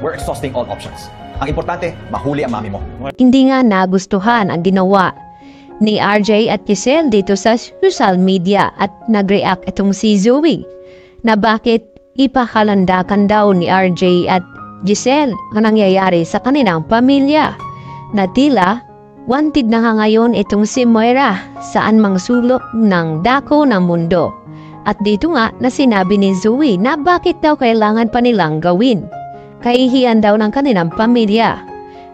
we're exhausting all options. Ang importante, mahuli ang mami mo. Hindi nga nagustuhan ang ginawa ni RJ at Giselle dito sa social media at nag-react itong si Zoe na bakit ipakalandakan daw ni RJ at Giselle ang nangyayari sa kanilang pamilya na tila wanted na nga ngayon itong si Moira saan mang sulok ng dako ng mundo. At dito nga na sinabi ni Zoe na bakit daw kailangan pa nilang gawin. Kahihiyan daw ng kanilang pamilya.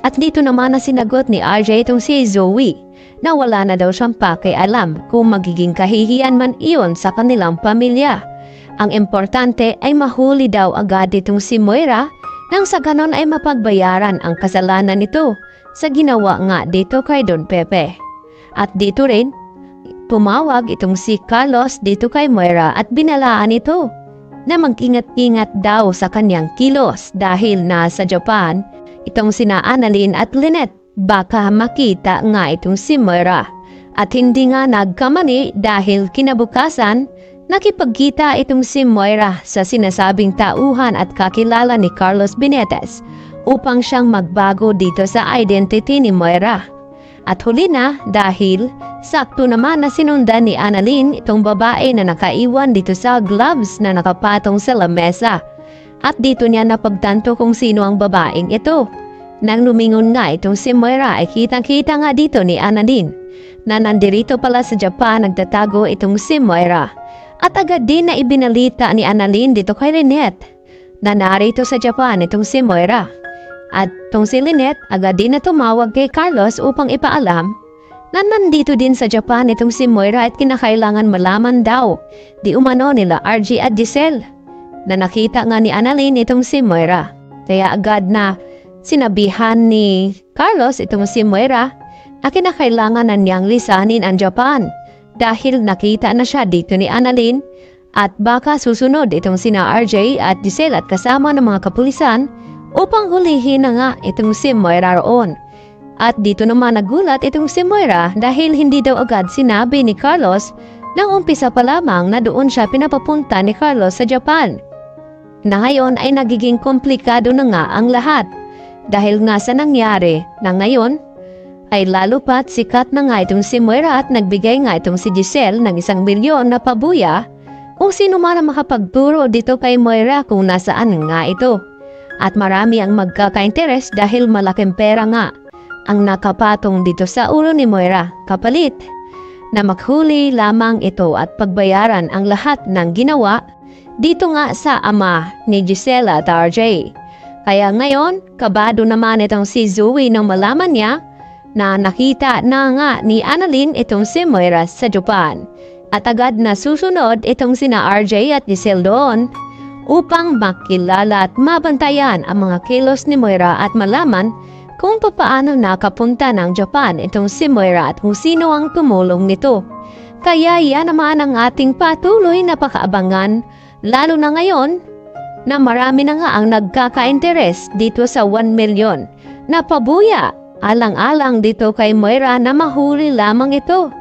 At dito naman na sinagot ni RJ itong si Zoe na wala na daw siyang pakialam kung magiging kahihiyan man iyon sa kanilang pamilya. Ang importante ay mahuli daw agad itong si Moira nang sa ganon ay mapagbayaran ang kasalanan nito sa ginawa nga dito kay Don Pepe. At dito rin, tumawag itong si Carlos dito kay Moira at binalaan ito na mag-ingat-ingat daw sa kanyang kilos dahil nasa Japan itong sina Annalyn at Lynette. Baka makita nga itong si Moira at hindi nga nagkamali dahil kinabukasan nakipagkita itong si Moira sa sinasabing tauhan at kakilala ni Carlos Benitez upang siyang magbago dito sa identity ni Moira. At huli na dahil sakto naman na sinundan ni Annalyn itong babae na nakaiwan dito sa gloves na nakapatong sa lamesa. At dito niya napagtanto kung sino ang babaeng ito. Nang lumingon nga itong si Moira ay kitang-kita nga dito ni Annalyn na nandirito pala sa Japan nagtatago itong si Moira. At agad din na ibinalita ni Annalyn dito kay Lynette na narito sa Japan itong si Moira. At tong si Lynette agad din na tumawag kay Carlos upang ipaalam na nandito din sa Japan itong si Moira at kinakailangan malaman daw di umano nila RJ at Giselle na nakita nga ni Annalyn itong si Moira. Kaya agad na sinabihan ni Carlos itong si Moira na kinakailangan na niyang lisanin ang Japan dahil nakita na siya dito ni Annalyn at baka susunod itong sina RJ at Giselle at kasama ng mga kapulisan upang hulihin na nga itong si Moira roon. At dito naman nagulat itong si Moira dahil hindi daw agad sinabi ni Carlos nang umpisa pa lamang na doon siya pinapapunta ni Carlos sa Japan. Na ngayon ay nagiging komplikado na nga ang lahat dahil nga sa nangyari na ngayon ay lalo pa't sikat na nga itong si Moira at nagbigay nga itong si Giselle ng 1 milyon na pabuya kung sino man ang makapagturo dito kay Moira kung nasaan nga ito. At marami ang magkaka-interes dahil malaking pera nga ang nakapatong dito sa ulo ni Moira kapalit na maghuli lamang ito at pagbayaran ang lahat ng ginawa dito nga sa ama ni Giselle at RJ. Kaya ngayon, kabado naman itong si Zoe nang malaman niya na nakita na nga ni Annalyn itong si Moira sa Japan. At agad na susunod itong sina RJ at Giselle doon upang makilala at mabantayan ang mga kilos ni Moira at malaman kung papaano nakapunta ng Japan itong si Moira at kung sino ang tumulong nito. Kaya yan naman ang ating patuloy na pakaabangan, lalo na ngayon na marami na nga ang nagkaka-interes dito sa 1 milyon na pabuya alang-alang dito kay Moira na mahuli lamang ito.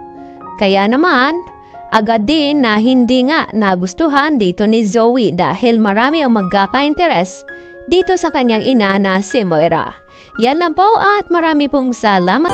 Kaya naman, agad din na hindi nga nagustuhan dito ni Zoe dahil marami ang magkaka-interes dito sa kanyang ina na si Moira. Yan lang po at marami pong salamat.